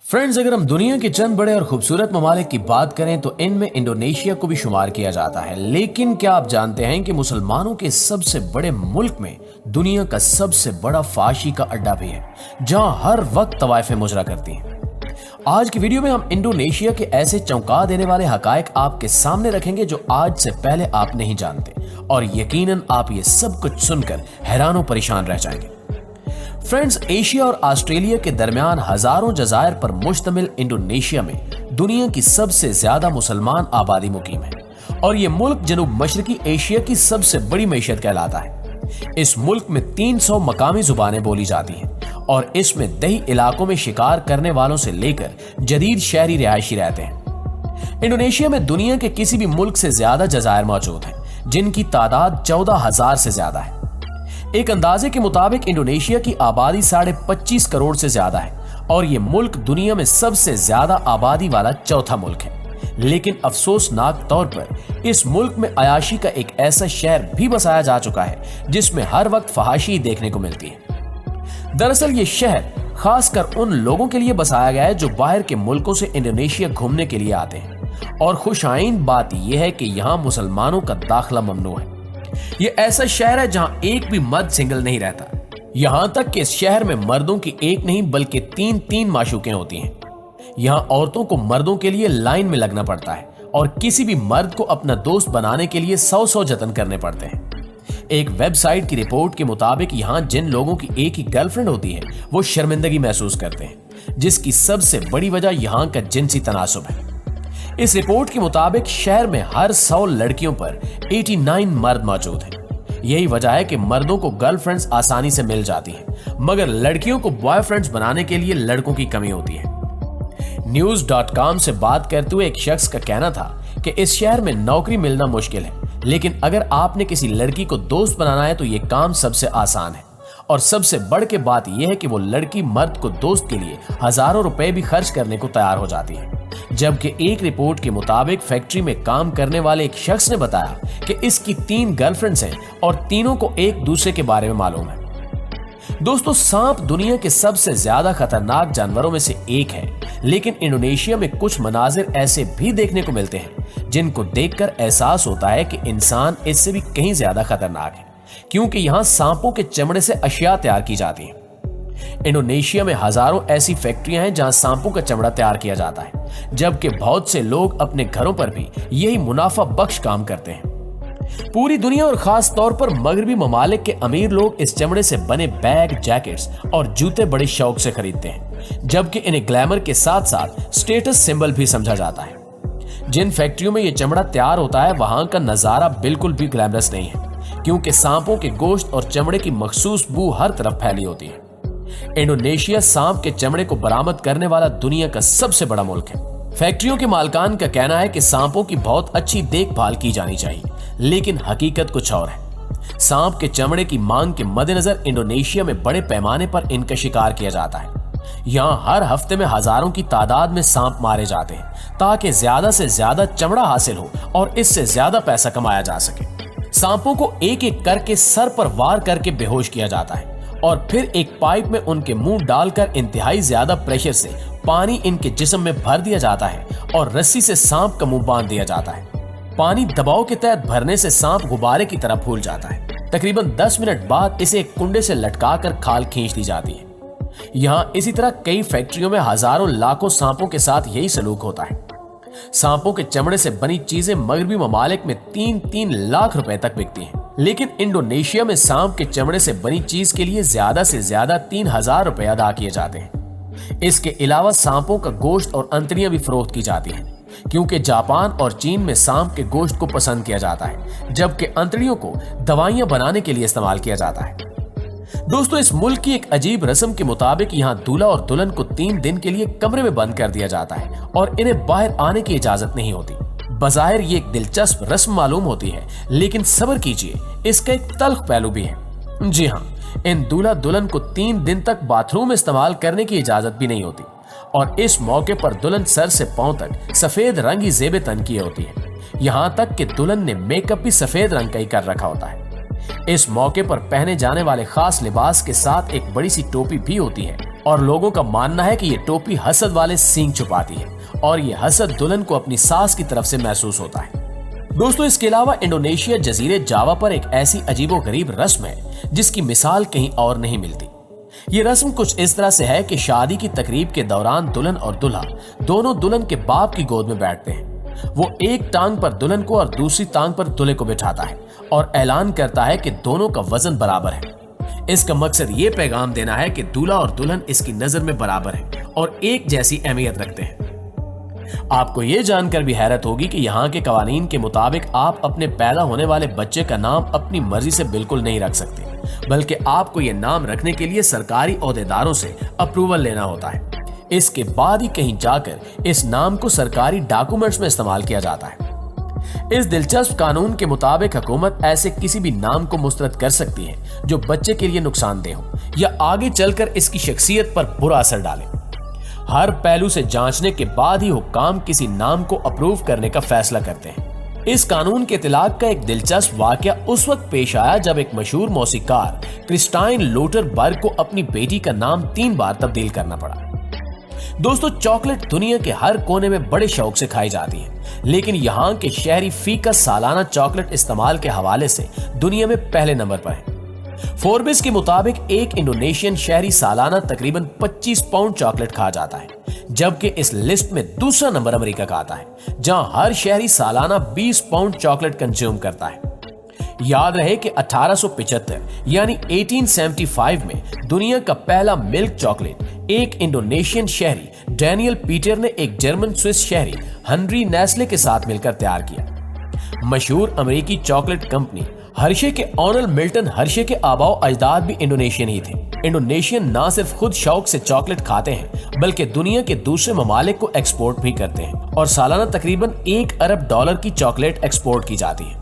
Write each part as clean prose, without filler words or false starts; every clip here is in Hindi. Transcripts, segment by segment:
फ्रेंड्स, अगर हम दुनिया के चंद बड़े और खूबसूरत ममालिक की बात करें तो इनमें इंडोनेशिया को भी शुमार किया जाता है। लेकिन क्या आप जानते हैं कि मुसलमानों के सबसे बड़े मुल्क में दुनिया का सबसे बड़ा फाशी का अड्डा भी है, जहां हर वक्त तवाइफें मुजरा करती हैं। आज की वीडियो में हम इंडोनेशिया के ऐसे चौंका देने वाले हकायक आपके सामने रखेंगे जो आज से पहले आप नहीं जानते, और यकीनन आप ये सब कुछ सुनकर हैरान परेशान रह जाएंगे। फ्रेंड्स, एशिया और ऑस्ट्रेलिया के दरमियान हजारों जजायर पर मुश्तमिल इंडोनेशिया में दुनिया की सबसे ज्यादा मुसलमान आबादी मुकीम है, और ये मुल्क जनूब मशरकी एशिया की सबसे बड़ी मैशत कहलाता है। इस मुल्क में 300 मकामी जुबानें बोली जाती हैं, और इसमें दही इलाकों में शिकार करने वालों से लेकर जदीद शहरी रिहायशी रहते हैं। इंडोनेशिया में दुनिया के किसी भी मुल्क से ज्यादा जजायर मौजूद हैं, जिनकी तादाद 14,000 से ज्यादा है। एक अंदाजे के मुताबिक इंडोनेशिया की आबादी 25.5 करोड़ से ज्यादा है, और यह मुल्क दुनिया में सबसे ज्यादा आबादी वाला चौथा मुल्क है। लेकिन अफसोसनाक तौर पर इस मुल्क में अयाशी का एक ऐसा शहर भी बसाया जा चुका है जिसमें हर वक्त फहाशी देखने को मिलती है। दरअसल ये शहर खासकर उन लोगों के लिए बसाया गया है जो बाहर के मुल्कों से इंडोनेशिया घूमने के लिए आते हैं, और खुशाइन बात यह है कि यहाँ मुसलमानों का दाखिला ममनू है। ये ऐसा शहर है जहां एक भी मर्द सिंगल नहीं रहता। यहां तक कि इस शहर में मर्दों की एक नहीं बल्कि तीन माशूकें होती हैं। यहां औरतों को मर्दों के लिए लाइन में लगना पड़ता है, और किसी भी मर्द को अपना दोस्त बनाने के लिए 100 जतन करने पड़ते हैं। एक वेबसाइट की रिपोर्ट के मुताबिक यहां जिन लोगों की एक ही गर्लफ्रेंड होती है वो शर्मिंदगी महसूस करते हैं, जिसकी सबसे बड़ी वजह यहां का जिनसी तनासुब है। इस रिपोर्ट के मुताबिक शहर में हर 100 लड़कियों पर 89 मर्द मौजूद हैं। यही वजह है कि मर्दों को गर्लफ्रेंड्स आसानी से मिल जाती हैं, मगर लड़कियों को बॉयफ्रेंड्स बनाने के लिए लड़कों की कमी होती है। News.com से बात करते हुए एक शख्स का कहना था कि इस शहर में नौकरी मिलना मुश्किल है, लेकिन अगर आपने किसी लड़की को दोस्त बनाना है तो ये काम सबसे आसान है। और सबसे बढ़ के बात यह है कि वो लड़की मर्द को दोस्त के लिए हजारों रुपए भी खर्च करने को तैयार हो जाती है। जबकि एक रिपोर्ट के मुताबिक फैक्ट्री में काम करने वाले एक शख्स ने बताया कि इसकी 3 गर्लफ्रेंड्स हैं, और तीनों को एक दूसरे के बारे में मालूम है। दोस्तों, सांप दुनिया के सबसे ज्यादा खतरनाक जानवरों में से एक है, लेकिन इंडोनेशिया में कुछ मनाजिर ऐसे भी देखने को मिलते हैं जिनको देखकर एहसास होता है कि इंसान इससे भी कहीं ज्यादा खतरनाक है, क्योंकि यहाँ सांपों के चमड़े से अशिया तैयार की जाती है। इंडोनेशिया में हजारों ऐसी फैक्ट्रियां हैं जहां सांपों का चमड़ा तैयार किया जाता है, जबकि बहुत से लोग अपने घरों पर भी यही मुनाफा बख्श काम करते हैं। पूरी दुनिया और खास तौर पर मगरबी ममालिक के अमीर लोग इस चमड़े से बने बैग, जैकेट्स और जूते बड़े शौक से खरीदते हैं, जबकि इन्हें ग्लैमर के साथ साथ स्टेटस सिंबल भी समझा जाता है। जिन फैक्ट्रियों में यह चमड़ा तैयार होता है वहां का नजारा बिल्कुल भी ग्लैमरस नहीं है, क्योंकि सांपों के गोश्त और चमड़े की मखसूस बू हर तरफ फैली होती है। इंडोनेशिया सांप के चमड़े को बरामद करने वाला दुनिया का सबसे बड़ा मुल्क है। फैक्ट्रियों के मालकान का कहना है कि सांपों की बहुत अच्छी देखभाल की जानी चाहिए, लेकिन हकीकत कुछ और है। सांप के चमड़े की मांग के मद्देनजर इंडोनेशिया में बड़े पैमाने पर इनका शिकार किया जाता है। यहाँ हर हफ्ते में हजारों की तादाद में सांप मारे जाते हैं ताकि ज्यादा से ज्यादा चमड़ा हासिल हो और इससे ज्यादा पैसा कमाया जा सके। सांपों को एक एक करके सर पर वार करके बेहोश किया जाता है, और फिर एक पाइप में उनके मुंह डालकर इंतहाई ज्यादा प्रेशर से पानी इनके जिस्म में भर दिया जाता है, और रस्सी से सांप का मुंह बांध दिया जाता है। पानी दबाव के तहत भरने से सांप गुब्बारे की तरह फूल जाता है। तकरीबन 10 मिनट बाद इसे एक कुंडे से लटकाकर खाल खींच दी जाती है। यहाँ इसी तरह कई फैक्ट्रियों में हजारों लाखों सांपों के साथ यही सलूक होता है। सांपों के चमड़े से बनी चीजें मगरबी ममालिक में 3-3 लाख रुपए तक बिकती हैं, लेकिन इंडोनेशिया में सांप के चमड़े से बनी चीज के लिए ज्यादा से ज्यादा 3,000 रुपए अदा किए जाते हैं। इसके अलावा सांपों का गोश्त और अंतड़ियां भी फरोख्त की जाती हैं, क्योंकि जापान और चीन में सांप के गोश्त को पसंद किया जाता है, जबकि अंतड़ियों को दवाइयां बनाने के लिए इस्तेमाल किया जाता है। दोस्तों, इस मुल्क की एक अजीब रस्म के मुताबिक यहाँ दूल्हा और दुल्हन को 3 दिन के लिए कमरे में बंद कर दिया जाता है, और इन्हें बाहर आने की इजाजत नहीं होती। बज़ाहिर ये एक दिलचस्प रस्म मालूम होती है, लेकिन सब्र कीजिए, इसका एक तल्ख पहलू भी है। जी हाँ, इन दूल्हा दुल्हन को 3 दिन तक बाथरूम इस्तेमाल करने की इजाजत भी नहीं होती, और इस मौके पर दुल्हन सर से पांव तक सफेद रंग की जेबे तन की होती है। यहाँ तक कि दुल्हन ने मेकअप भी सफेद रंग का ही कर रखा होता है। इस मौके पर पहने जाने वाले खास लिबास के साथ एक बड़ी सी टोपी भी होती है, और लोगों का मानना है कि ये टोपी हसद वाले सींग छुपाती है और ये हसद दुल्हन को अपनी सास की तरफ से महसूस होता है। दोस्तों, इसके अलावा इंडोनेशिया जजीरे जावा पर एक ऐसी अजीबोगरीब रस्म है जिसकी मिसाल कहीं और नहीं मिलती। ये रस्म कुछ इस तरह से है कि शादी की तकरीब के दौरान दुल्हन और दूल्हा दोनों दुल्हन के बाप की गोद में बैठते हैं। वो एक टांग पर दुल्हन को और दूसरी टांग पर दूल्हे को बिठाता है और ऐलान करता है कि दोनों का वजन बराबर है। इसका मकसद ये पैगाम देना है कि दूल्हा और दुल्हन इसकी नजर में बराबर हैं और एक जैसी अहमियत रखते हैं। आपको ये जानकर भी हैरत होगी कि यहाँ के कवानीन के मुताबिक आप अपने पैदा होने वाले बच्चे का नाम अपनी मर्जी से बिल्कुल नहीं रख सकते, बल्कि आपको ये नाम रखने के लिए सरकारी ओहदेदारों से अप्रूवल लेना होता है। इसके बाद ही कहीं जाकर इस नाम को सरकारी डॉक्यूमेंट्स में इस्तेमाल किया जाता है। इस दिलचस्प कानून के मुताबिक हुकूमत ऐसे किसी भी नाम को मुस्तरद कर सकती है जो बच्चे के लिए नुकसानदेह हो या आगे चलकर इसकी शख्सियत पर बुरा असर डाले। हर पहलू से जांचने के बाद ही हुक्काम किसी नाम को अप्रूव करने का फैसला करते हैं। इस कानून के इतलाक का एक दिलचस्प वाकया उस वक्त पेश आया जब एक मशहूर मौसीकार क्रिस्टाइन लोटरबर्ग को अपनी बेटी का नाम 3 बार तब्दील करना पड़ा। दोस्तों, चॉकलेट दुनिया के हर कोने में बड़े शौक से खाई जाती है, लेकिन यहाँ के शहरी फीका सालाना चॉकलेट इस्तेमाल के हवाले से दुनिया में पहले नंबर पर है। फोर्ब्स के मुताबिक एक इंडोनेशियन शहरी सालाना तकरीबन 25 पाउंड चॉकलेट खा जाता है, जबकि इस लिस्ट में दूसरा नंबर अमेरिका का आता है, जहां हर शहरी सालाना 20 पाउंड चॉकलेट कंज्यूम करता है। याद रहे कि 1875 यानी 1875 में दुनिया का पहला मिल्क चॉकलेट एक इंडोनेशियन शहरी डैनियल पीटर ने एक जर्मन स्विस शहरी हेनरी नेस्ले के साथ मिलकर तैयार किया। मशहूर अमेरिकी चॉकलेट कंपनी हर्शे के ऑनल मिल्टन हर्शे के आबाओ अजदाद भी इंडोनेशियन ही थे। इंडोनेशियन ना सिर्फ खुद शौक से चॉकलेट खाते हैं बल्कि दुनिया के दूसरे ममालिक को एक्सपोर्ट भी करते हैं और सालाना तकरीबन $1 अरब की चॉकलेट एक्सपोर्ट की जाती है।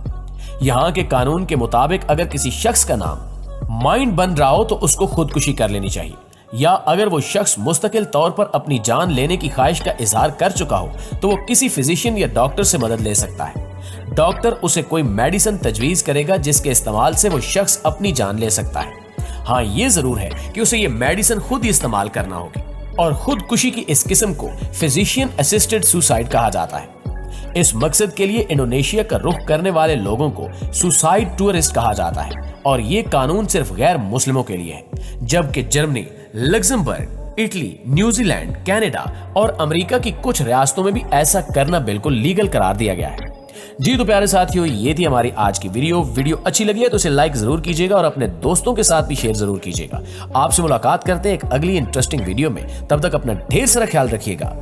यहाँ के कानून के मुताबिक अगर किसी शख्स का नाम माइंड बन रहा हो तो उसको खुदकुशी कर लेनी चाहिए, या अगर वो शख्स मुस्तकिल तौर पर अपनी जान लेने की ख्वाहिश का इजहार कर चुका हो तो वो किसी फिजिशियन या डॉक्टर से मदद ले सकता है। डॉक्टर उसे कोई मेडिसिन तजवीज करेगा जिसके इस्तेमाल से वो शख्स अपनी जान ले सकता है। हाँ, ये जरूर है कि उसे ये मेडिसिन खुद ही इस्तेमाल करना होगी और खुदकुशी की इस किस्म को फिजिशियन असिस्टेड सुसाइड कहा जाता है। इस मकसद के लिए इंडोनेशिया का रुख करने वाले लोगों को सुसाइड टूरिस्ट कहा जाता है और ये कानून सिर्फ गैर मुस्लिमों के लिए है, जबकि Germany, Luxembourg, Italy, New Zealand, Canada और अमेरिका की कुछ रियासतों में भी ऐसा करना बिल्कुल लीगल करार दिया गया है। जी तो प्यारे साथियों, ये थी हमारी आज की वीडियो अच्छी लगी है तो इसे लाइक जरूर कीजिएगा और अपने दोस्तों के साथ भी शेयर जरूर कीजिएगा। आपसे मुलाकात करते हैं एक अगली इंटरेस्टिंग वीडियो में, तब तक अपना ढेर सारा ख्याल रखिएगा।